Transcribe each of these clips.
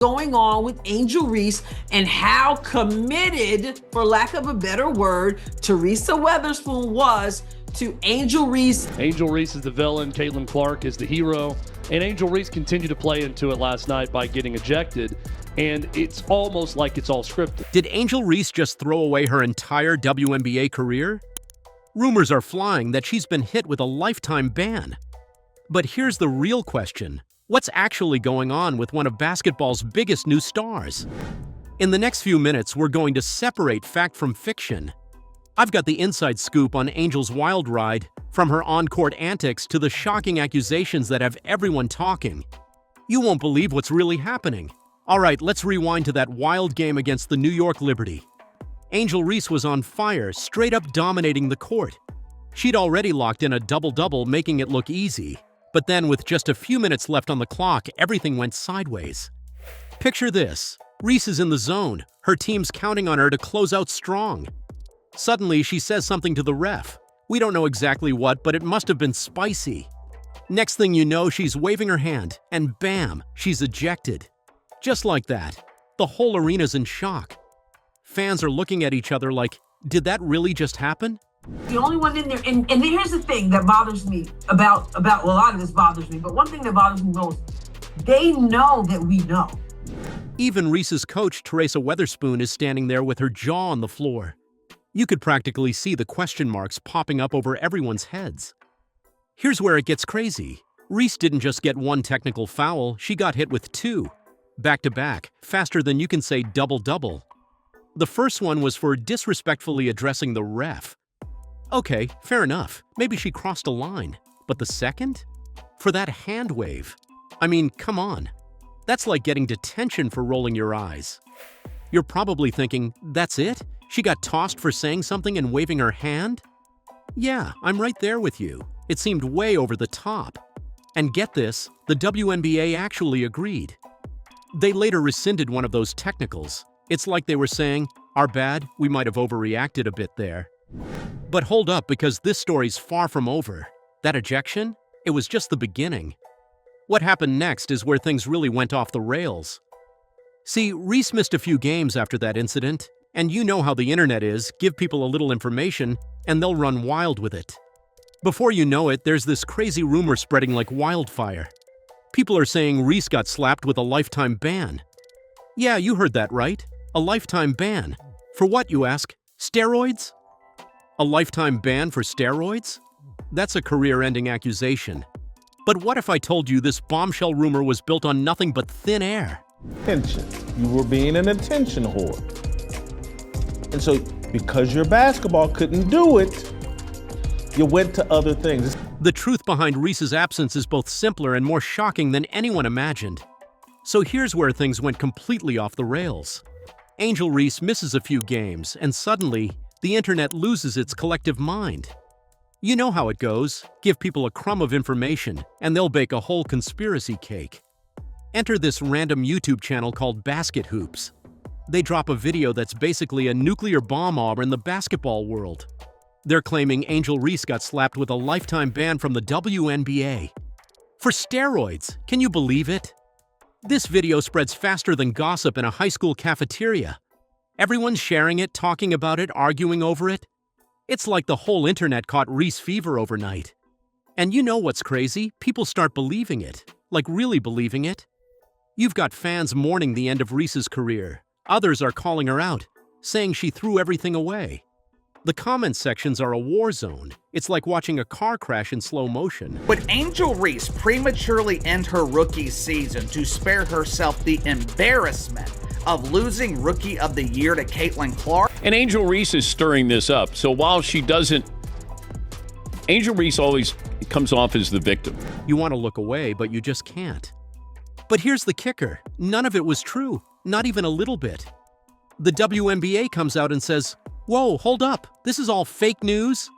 going on with Angel Reese and how committed, for lack of a better word, Teresa Weatherspoon was to Angel Reese. Angel Reese is the villain, Caitlin Clark is the hero, and Angel Reese continued to play into it last night by getting ejected, and it's almost like it's all scripted. Did Angel Reese just throw away her entire WNBA career? Rumors are flying that she's been hit with a lifetime ban. But here's the real question. What's actually going on with one of basketball's biggest new stars? In the next few minutes, we're going to separate fact from fiction. I've got the inside scoop on Angel's wild ride, from her on-court antics to the shocking accusations that have everyone talking. You won't believe what's really happening. All right, let's rewind to that wild game against the New York Liberty. Angel Reese was on fire, straight up dominating the court. She'd already locked in a double-double, making it look easy. But then, with just a few minutes left on the clock, everything went sideways. Picture this. Reese is in the zone. Her team's counting on her to close out strong. Suddenly, she says something to the ref. We don't know exactly what, but it must have been spicy. Next thing you know, she's waving her hand, and bam, she's ejected. Just like that. The whole arena's in shock. Fans are looking at each other like, did that really just happen? The only one in there, and here's the thing that bothers me about well, a lot of this bothers me, but one thing that bothers me most, they know that we know. Even Reese's coach, Teresa Weatherspoon, is standing there with her jaw on the floor. You could practically see the question marks popping up over everyone's heads. Here's where it gets crazy. Reese didn't just get one technical foul, she got hit with two. Back-to-back, faster than you can say double-double. The first one was for disrespectfully addressing the ref. Okay, fair enough. Maybe she crossed a line. But the second? For that hand wave. I mean, come on. That's like getting detention for rolling your eyes. You're probably thinking, that's it? She got tossed for saying something and waving her hand? Yeah, I'm right there with you. It seemed way over the top. And get this, the WNBA actually agreed. They later rescinded one of those technicals. It's like they were saying, our bad, we might have overreacted a bit there. But hold up, because this story's far from over. That ejection? It was just the beginning. What happened next is where things really went off the rails. See, Reese missed a few games after that incident, and you know how the internet is, give people a little information, and they'll run wild with it. Before you know it, there's this crazy rumor spreading like wildfire. People are saying Reese got slapped with a lifetime ban. Yeah, you heard that right. A lifetime ban. For what, you ask? Steroids? A lifetime ban for steroids? That's a career-ending accusation. But what if I told you this bombshell rumor was built on nothing but thin air? Attention. You were being an attention whore. And so, because your basketball couldn't do it, you went to other things. The truth behind Reese's absence is both simpler and more shocking than anyone imagined. So here's where things went completely off the rails. Angel Reese misses a few games, and suddenly, the internet loses its collective mind. You know how it goes. Give people a crumb of information, and they'll bake a whole conspiracy cake. Enter this random YouTube channel called Basket Hoops. They drop a video that's basically a nuclear bomb in the basketball world. They're claiming Angel Reese got slapped with a lifetime ban from the WNBA. For steroids, can you believe it? This video spreads faster than gossip in a high school cafeteria. Everyone's sharing it, talking about it, arguing over it. It's like the whole internet caught Reese fever overnight. And you know what's crazy? People start believing it. Like really believing it. You've got fans mourning the end of Reese's career. Others are calling her out, saying she threw everything away. The comment sections are a war zone. It's like watching a car crash in slow motion. Would Angel Reese prematurely end her rookie season to spare herself the embarrassment of losing Rookie of the Year to Caitlin Clark? And Angel Reese is stirring this up. So while she doesn't, Angel Reese always comes off as the victim. You want to look away, but you just can't. But here's the kicker. None of it was true. Not even a little bit. The WNBA comes out and says, whoa, hold up. This is all fake news.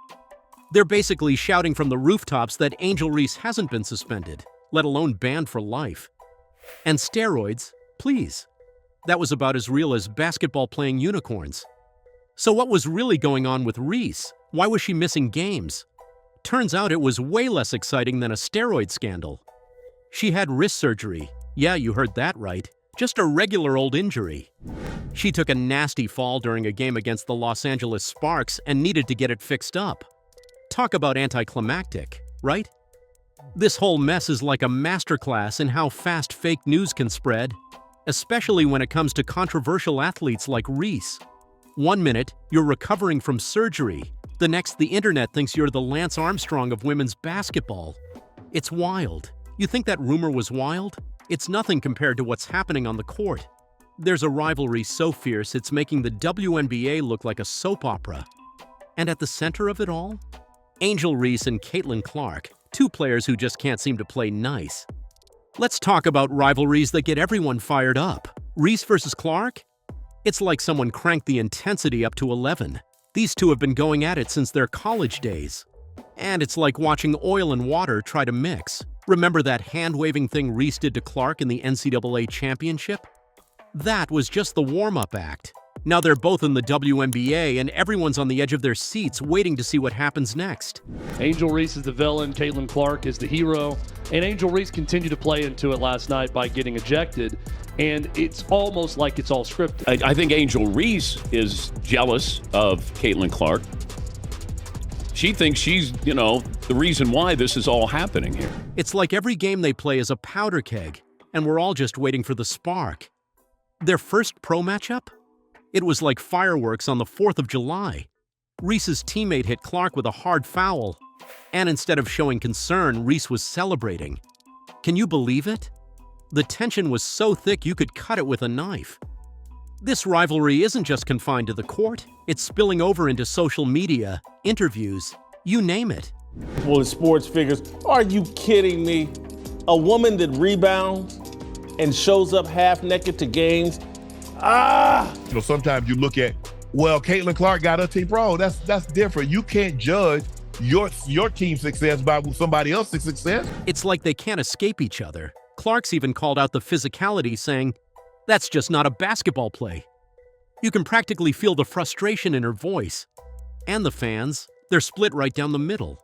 They're basically shouting from the rooftops that Angel Reese hasn't been suspended, let alone banned for life. And steroids, please. That was about as real as basketball-playing unicorns. So what was really going on with Reese? Why was she missing games? Turns out it was way less exciting than a steroid scandal. She had wrist surgery. Yeah, you heard that right. just a regular old injury. She took a nasty fall during a game against the Los Angeles Sparks and needed to get it fixed up. Talk about anticlimactic, right? This whole mess is like a masterclass in how fast fake news can spread, especially when it comes to controversial athletes like Reese. 1 minute, you're recovering from surgery. The next, the internet thinks you're the Lance Armstrong of women's basketball. It's wild. You think that rumor was wild? It's nothing compared to what's happening on the court. There's a rivalry so fierce it's making the WNBA look like a soap opera. And at the center of it all? Angel Reese and Caitlin Clark, two players who just can't seem to play nice. Let's talk about rivalries that get everyone fired up. Reese versus Clark? It's like someone cranked the intensity up to 11. These two have been going at it since their college days. And it's like watching oil and water try to mix. Remember that hand-waving thing Reese did to Clark in the NCAA championship? That was just the warm-up act. Now they're both in the WNBA and everyone's on the edge of their seats waiting to see what happens next. Angel Reese is the villain, Caitlin Clark is the hero, and Angel Reese continued to play into it last night by getting ejected, and it's almost like it's all scripted. I think Angel Reese is jealous of Caitlin Clark. She thinks she's, the reason why this is all happening here. It's like every game they play is a powder keg, and we're all just waiting for the spark. Their first pro matchup? It was like fireworks on the 4th of July. Reese's teammate hit Clark with a hard foul, and instead of showing concern, Reese was celebrating. Can you believe it? The tension was so thick you could cut it with a knife. This rivalry isn't just confined to the court, it's spilling over into social media, interviews, you name it. Well, the sports figures, are you kidding me? A woman that rebounds and shows up half naked to games? Sometimes you look at, well, Caitlin Clark got her team wrong. That's different. You can't judge your team's success by somebody else's success. It's like they can't escape each other. Clark's even called out the physicality, saying, "That's just not a basketball play." You can practically feel the frustration in her voice. And the fans, they're split right down the middle.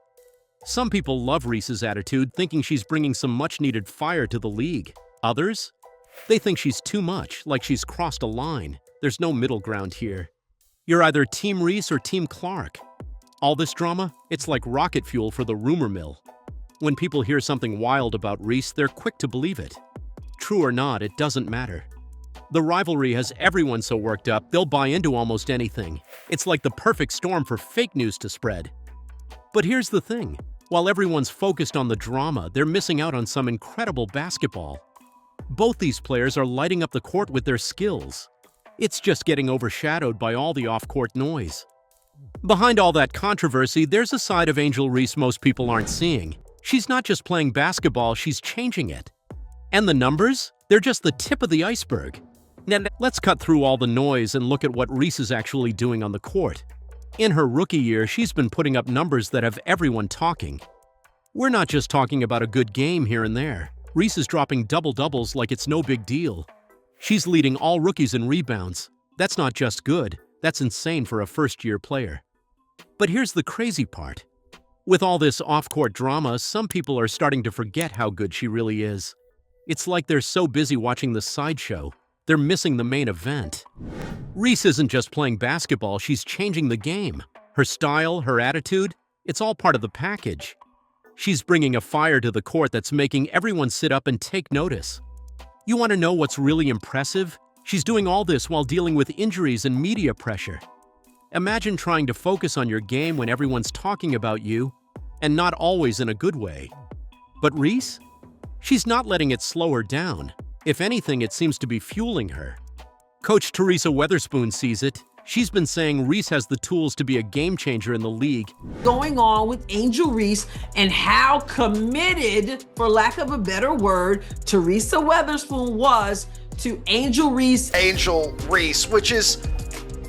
Some people love Reese's attitude, thinking she's bringing some much-needed fire to the league. Others? They think she's too much, like she's crossed a line. There's no middle ground here. You're either Team Reese or Team Clark. All this drama, it's like rocket fuel for the rumor mill. When people hear something wild about Reese, they're quick to believe it. True or not, it doesn't matter. The rivalry has everyone so worked up, they'll buy into almost anything. It's like the perfect storm for fake news to spread. But here's the thing. While everyone's focused on the drama, they're missing out on some incredible basketball. Both these players are lighting up the court with their skills. It's just getting overshadowed by all the off-court noise. Behind all that controversy, there's a side of Angel Reese most people aren't seeing. She's not just playing basketball, she's changing it. And the numbers? They're just the tip of the iceberg. Now, let's cut through all the noise and look at what Reese is actually doing on the court. In her rookie year, she's been putting up numbers that have everyone talking. We're not just talking about a good game here and there. Reese is dropping double-doubles like it's no big deal. She's leading all rookies in rebounds. That's not just good, that's insane for a first-year player. But here's the crazy part. With all this off-court drama, some people are starting to forget how good she really is. It's like they're so busy watching the sideshow, they're missing the main event. Reese isn't just playing basketball, she's changing the game. Her style, her attitude, it's all part of the package. She's bringing a fire to the court that's making everyone sit up and take notice. You want to know what's really impressive? She's doing all this while dealing with injuries and media pressure. Imagine trying to focus on your game when everyone's talking about you, and not always in a good way. But Reese? She's not letting it slow her down. If anything, it seems to be fueling her. Coach Teresa Weatherspoon sees it. She's been saying Reese has the tools to be a game changer in the league. Going on with Angel Reese and how committed, for lack of a better word, Teresa Weatherspoon was to Angel Reese. Angel Reese, which is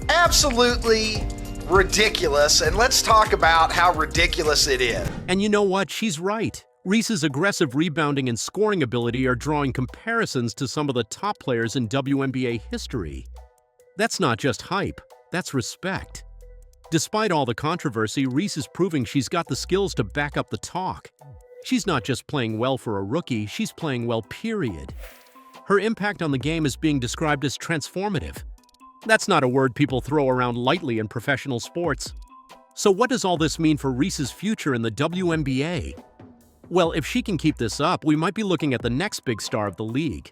absolutely ridiculous. And let's talk about how ridiculous it is. And you know what? She's right. Reese's aggressive rebounding and scoring ability are drawing comparisons to some of the top players in WNBA history. That's not just hype, that's respect. Despite all the controversy, Reese is proving she's got the skills to back up the talk. She's not just playing well for a rookie, she's playing well, period. Her impact on the game is being described as transformative. That's not a word people throw around lightly in professional sports. So what does all this mean for Reese's future in the WNBA? Well, if she can keep this up, we might be looking at the next big star of the league.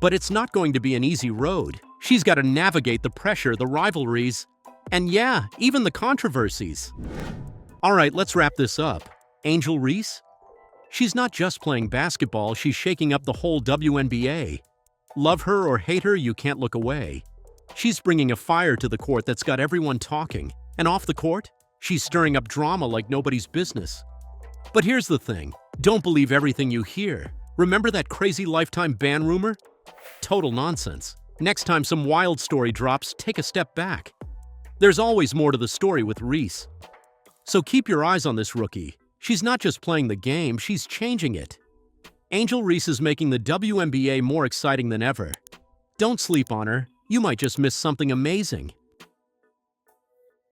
But it's not going to be an easy road. She's got to navigate the pressure, the rivalries, and yeah, even the controversies. All right, let's wrap this up. Angel Reese? She's not just playing basketball, she's shaking up the whole WNBA. Love her or hate her, you can't look away. She's bringing a fire to the court that's got everyone talking. And off the court, she's stirring up drama like nobody's business. But here's the thing, don't believe everything you hear. Remember that crazy lifetime ban rumor? Total nonsense. Next time some wild story drops, take a step back. There's always more to the story with Reese. So keep your eyes on this rookie. She's not just playing the game, she's changing it. Angel Reese is making the WNBA more exciting than ever. Don't sleep on her, you might just miss something amazing.